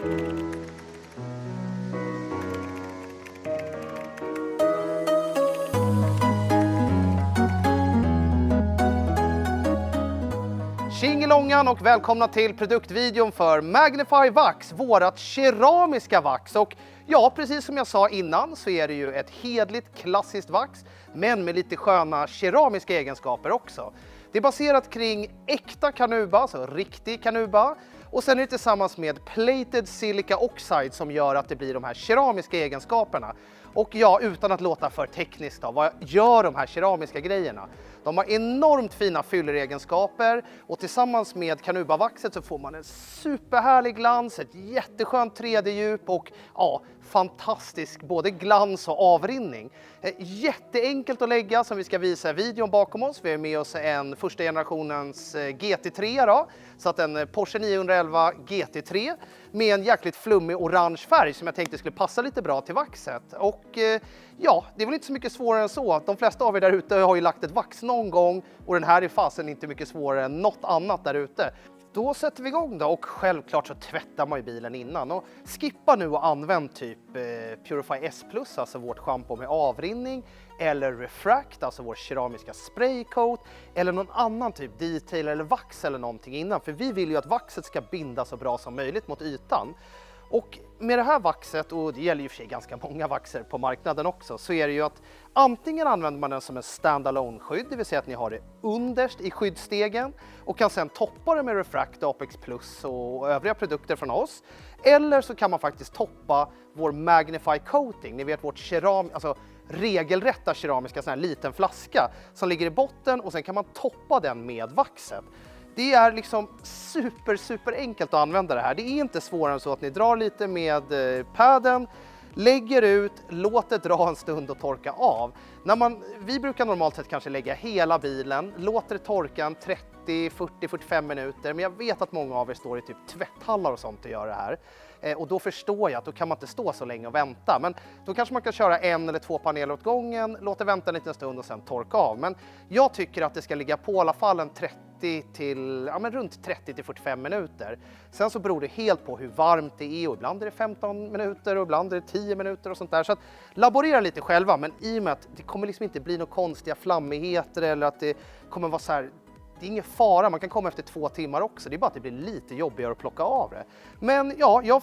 Tjingelångan och välkomna till produktvideon för Magnify Vax, vårat keramiska vax. Och ja, precis som jag sa innan så är det ju ett hedligt klassiskt vax, men med lite sköna keramiska egenskaper också. Det är baserat kring äkta kanuba, alltså riktig kanuba. Och sen är det tillsammans med plated silica oxide som gör att det blir de här keramiska egenskaperna. Och ja, utan att låta för tekniskt då, vad gör de här keramiska grejerna? De har enormt fina fylleregenskaper och tillsammans med kanubavaxet så får man en superhärlig glans, ett jätteskönt 3D-djup och ja, fantastisk både glans och avrinning. Jätteenkelt att lägga som vi ska visa i videon bakom oss. Vi har med oss en första generationens GT3 då, så att en Porsche 911 GT3 med en jäkligt flummig orange färg som jag tänkte skulle passa lite bra till vaxet. Och ja, det är väl inte så mycket svårare än så. De flesta av er där ute har ju lagt ett vax någon gång och den här är fasen inte mycket svårare än något annat där ute. Då sätter vi igång då och självklart så tvättar man ju bilen innan. Och skippa nu och använd typ Purify S+, alltså vårt shampoo med avrinning, eller Refract, alltså vår keramiska spraycoat, eller någon annan typ detail eller vax eller någonting innan. För vi vill ju att vaxet ska binda så bra som möjligt mot ytan. Och med det här vaxet, och det gäller ju för sig ganska många vaxer på marknaden också, så är det ju att antingen använder man den som en standalone skydd, det vill säga att ni har det underst i skyddsstegen och kan sedan toppa det med Refract, Apex Plus och övriga produkter från oss. Eller så kan man faktiskt toppa vår Magnify Coating, ni vet vårt regelrätta keramiska sån här liten flaska som ligger i botten och sen kan man toppa den med vaxet. Det är liksom super enkelt att använda det här. Det är inte svårare än så att ni drar lite med padden, lägger ut, låter dra en stund och torka av. Vi brukar normalt sett kanske lägga hela bilen, låter det torka en 30, 40, 45 minuter. Men jag vet att många av er står i typ tvätthallar och sånt och gör det här. Och då förstår jag att då kan man inte stå så länge och vänta. Men då kanske man kan köra en eller två paneler åt gången, låta vänta en liten stund och sen torka av. Men jag tycker att det ska ligga på i alla fall en runt 30 till 45 minuter. Sen så beror det helt på hur varmt det är och ibland är det 15 minuter och ibland är det 10 minuter och sånt där. Så att laborera lite själva, men i och med att det kommer liksom inte bli några konstiga flammigheter eller att det kommer vara så här. Det är ingen fara, man kan komma efter 2 timmar också. Det är bara att det blir lite jobbigare att plocka av det. Men ja, jag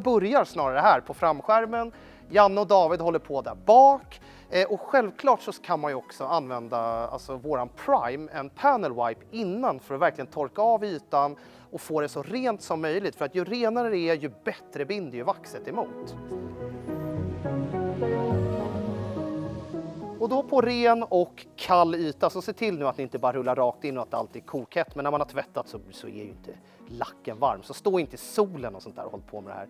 börjar snarare här på framskärmen. Janne och David håller på där bak. Och självklart så kan man ju också använda våran Prime, en panel wipe innan för att verkligen torka av ytan och få det så rent som möjligt. För att ju renare det är, ju bättre binder ju vaxet emot. Och då på ren och kall yta, så se till nu att ni inte bara rullar rakt in och att allt är kokhett. Men när man har tvättat så är ju inte lacken varm. Så stå inte i solen och sånt där och håll på med det här.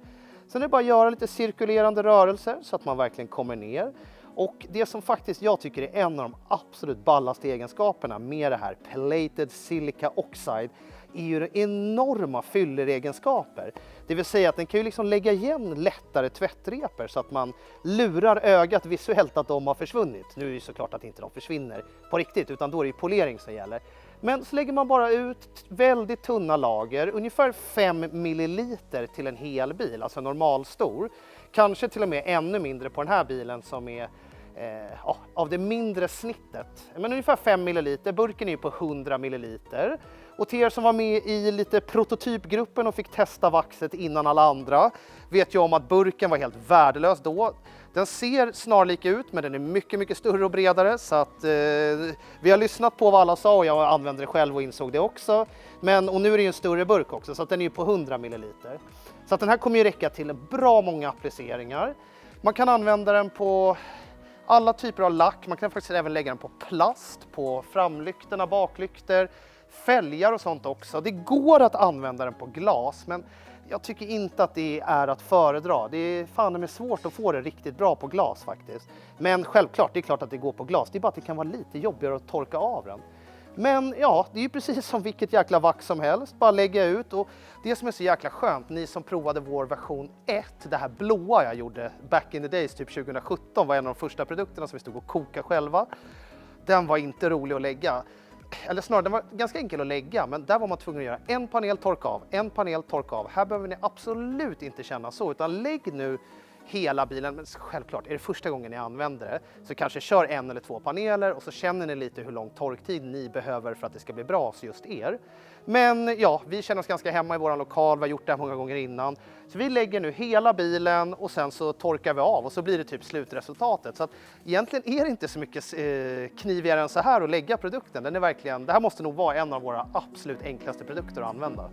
Sen är det bara att göra lite cirkulerande rörelser så att man verkligen kommer ner. Och det som faktiskt jag tycker är en av de absolut ballaste egenskaperna med det här plated silica oxide är ju enorma fylleregenskaper. Det vill säga att den kan ju liksom lägga igen lättare tvättrepor så att man lurar ögat visuellt att de har försvunnit. Nu är det såklart att inte de försvinner på riktigt, utan då är det polering som gäller. Men så lägger man bara ut väldigt tunna lager, ungefär 5 milliliter till en hel bil, alltså normalstor. Kanske till och med ännu mindre på den här bilen som är av det mindre snittet. Men ungefär 5 milliliter, burken är ju på 100 milliliter. Och till er som var med i lite prototypgruppen och fick testa vaxet innan alla andra vet jag om att burken var helt värdelös då. Den ser snarlik ut, men den är mycket större och bredare, så att vi har lyssnat på vad alla sa och jag använde det själv och insåg det också. Och nu är det ju en större burk också, så att den är ju på 100 milliliter. Så att den här kommer ju räcka till bra många appliceringar. Man kan använda den på alla typer av lack, man kan faktiskt även lägga den på plast, på framlyktorna, baklyktor, fälgar och sånt också. Det går att använda den på glas, men jag tycker inte att det är att föredra. Det är fan med svårt att få det riktigt bra på glas faktiskt. Men självklart, det är klart att det går på glas. Det är bara att det kan vara lite jobbigare att torka av den. Men ja, det är ju precis som vilket jäkla vax som helst. Bara lägga ut. Och det som är så jäkla skönt, ni som provade vår version 1, det här blåa jag gjorde back in the days, typ 2017, var en av de första produkterna som vi stod och kokade själva. Den var inte rolig att lägga. eller snarare den var ganska enkel att lägga, men där var man tvungen att göra en panel, torka av, en panel, torka av. Här behöver ni absolut inte känna så, utan lägg nu hela bilen, men självklart är det första gången ni använder det så kanske kör en eller två paneler och så känner ni lite hur lång torktid ni behöver för att det ska bli bra för just er. Men ja, vi känner oss ganska hemma i våran lokal, vi har gjort det här många gånger innan. Så vi lägger nu hela bilen och sen så torkar vi av och så blir det typ slutresultatet. Så att egentligen är det inte så mycket knivigare än så här att lägga produkten. Den är verkligen, det här måste nog vara en av våra absolut enklaste produkter att använda.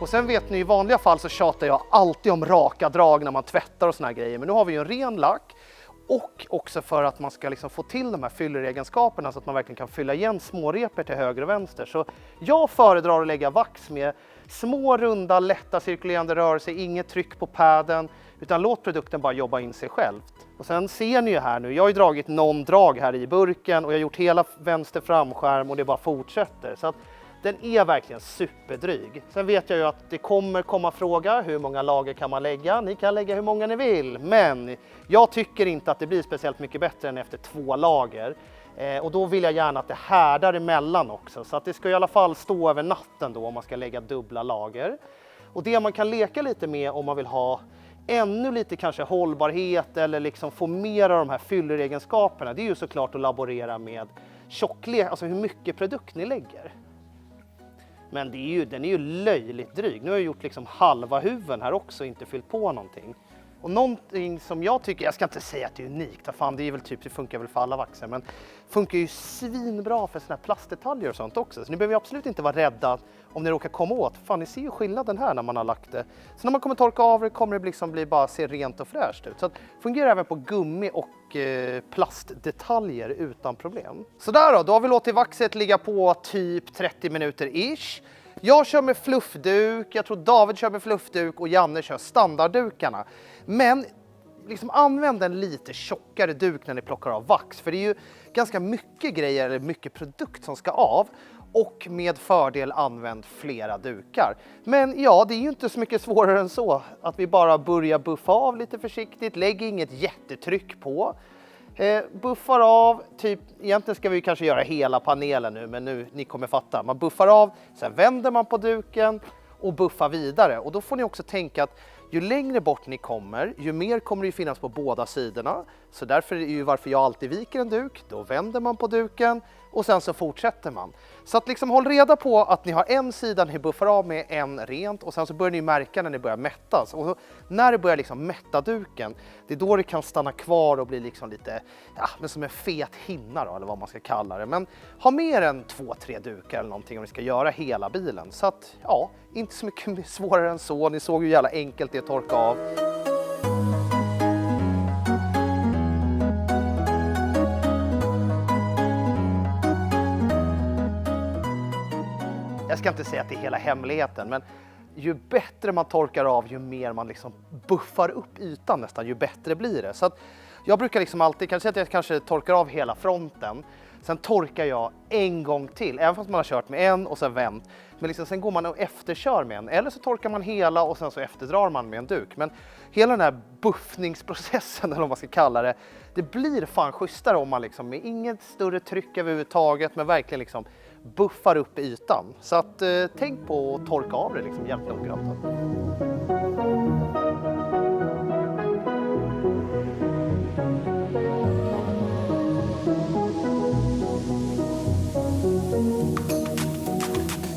Och sen vet ni, i vanliga fall så tjatar jag alltid om raka drag när man tvättar och såna här grejer. Men nu har vi ju en ren lack och också för att man ska liksom få till de här fylleregenskaperna så att man verkligen kan fylla igen smårepor till höger och vänster. Så jag föredrar att lägga vax med små, runda, lätta cirkulerande rörelser, inget tryck på padden, utan låt produkten bara jobba in sig självt. Och sen ser ni ju här nu, jag har ju dragit någon drag här i burken och jag har gjort hela vänster framskärm och det bara fortsätter. Så att den är verkligen superdryg. Sen vet jag ju att det kommer komma fråga hur många lager kan man lägga. Ni kan lägga hur många ni vill, men jag tycker inte att det blir speciellt mycket bättre än efter 2 lager. Och då vill jag gärna att det härdar emellan också. Så att det ska i alla fall stå över natten då om man ska lägga dubbla lager. Och det man kan leka lite med om man vill ha ännu lite kanske hållbarhet eller liksom få mer av de här fylleregenskaperna, det är ju såklart att laborera med tjocklek, alltså hur mycket produkt ni lägger. Men den är ju löjligt dryg. Nu har jag gjort liksom halva huven här också, inte fyllt på någonting. Och någonting som jag tycker, jag ska inte säga att det är unikt, fan, det är väl typ, det funkar väl för alla vaxer, men funkar ju svinbra för såna här plastdetaljer och sånt också. Så ni behöver ju absolut inte vara rädda om ni råkar komma åt. Fan, ni ser ju skillnaden här när man har lagt det. Så när man kommer torka av det kommer det liksom bara se rent och fräscht ut. Så att det fungerar även på gummi och plastdetaljer utan problem. Så där då har vi låtit vaxet ligga på typ 30 minuter ish. Jag kör med fluffduk, jag tror David kör med fluffduk och Janne kör standarddukarna. Men liksom använd en lite tjockare duk när ni plockar av vax, för det är ju ganska mycket grejer eller mycket produkt som ska av. Och med fördel använd flera dukar. Men ja, det är ju inte så mycket svårare än så. Att vi bara börjar buffa av lite försiktigt, lägg inget jättetryck på. Buffar av, typ, egentligen ska vi kanske göra hela panelen nu, men nu, ni kommer fatta. Man buffar av, sen vänder man på duken och buffar vidare. Och då får ni också tänka att ju längre bort ni kommer, ju mer kommer det ju finnas på båda sidorna. Så därför är det ju varför jag alltid viker en duk. Då vänder man på duken och sen så fortsätter man. Så att liksom håll reda på att ni har en sida ni buffar av med, en rent, och sen så börjar ni märka när ni börjar mättas. Och när det börjar liksom mätta duken, det är då det kan stanna kvar och bli liksom lite, ja, men som en fet hinna då, eller vad man ska kalla det. Men ha mer än 2-3 dukar eller någonting om ni ska göra hela bilen. Så att ja, inte så mycket svårare än så. Ni såg ju jävla enkelt det att torka av. Jag ska inte säga att det är hela hemligheten, men ju bättre man torkar av, ju mer man liksom buffar upp ytan nästan, ju bättre blir det. Så att jag brukar liksom alltid, kanske att jag kanske torkar av hela fronten, sen torkar jag en gång till, även fast man har kört med en och sen vänt. Men liksom, sen går man och efterkör med en, eller så torkar man hela och sen så efterdrar man med en duk. Men hela den här buffningsprocessen, eller vad man ska kalla det, det blir fan schysstare om man liksom med inget större tryck överhuvudtaget, men verkligen liksom buffar upp ytan. Så att tänk på att torka av det liksom jävligt noggrant.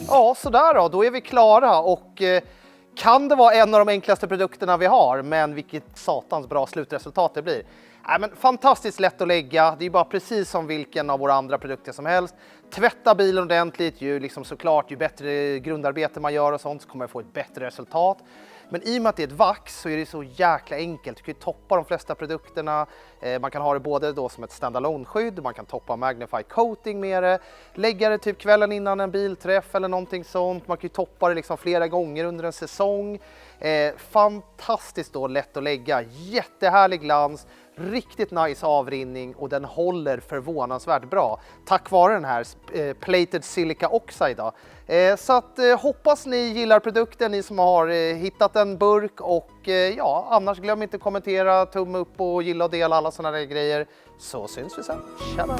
Ja, sådär då är vi klara, och kan det vara en av de enklaste produkterna vi har, men vilket satans bra slutresultat det blir. Men fantastiskt lätt att lägga, det är bara precis som vilken av våra andra produkter som helst. Tvätta bilen ordentligt, ju liksom såklart ju bättre grundarbete man gör och sånt så kommer man få ett bättre resultat. Men i och med att det är ett vax så är det så jäkla enkelt. Du kan ju toppa de flesta produkterna. Man kan ha det både då som ett standalone-skydd, man kan toppa Magnify coating med det, lägga det typ kvällen innan en bilträff eller någonting sånt. Man kan ju toppa det liksom flera gånger under en säsong. Fantastiskt då lätt att lägga, jättehärlig glans, riktigt nice avrinning och den håller förvånansvärt bra tack vare den här Plated Silica Oxide då. Så att hoppas ni gillar produkten, ni som har hittat en burk, och ja, annars glöm inte att kommentera, tumme upp och gilla och dela alla sådana där grejer, så syns vi sen. Tjena!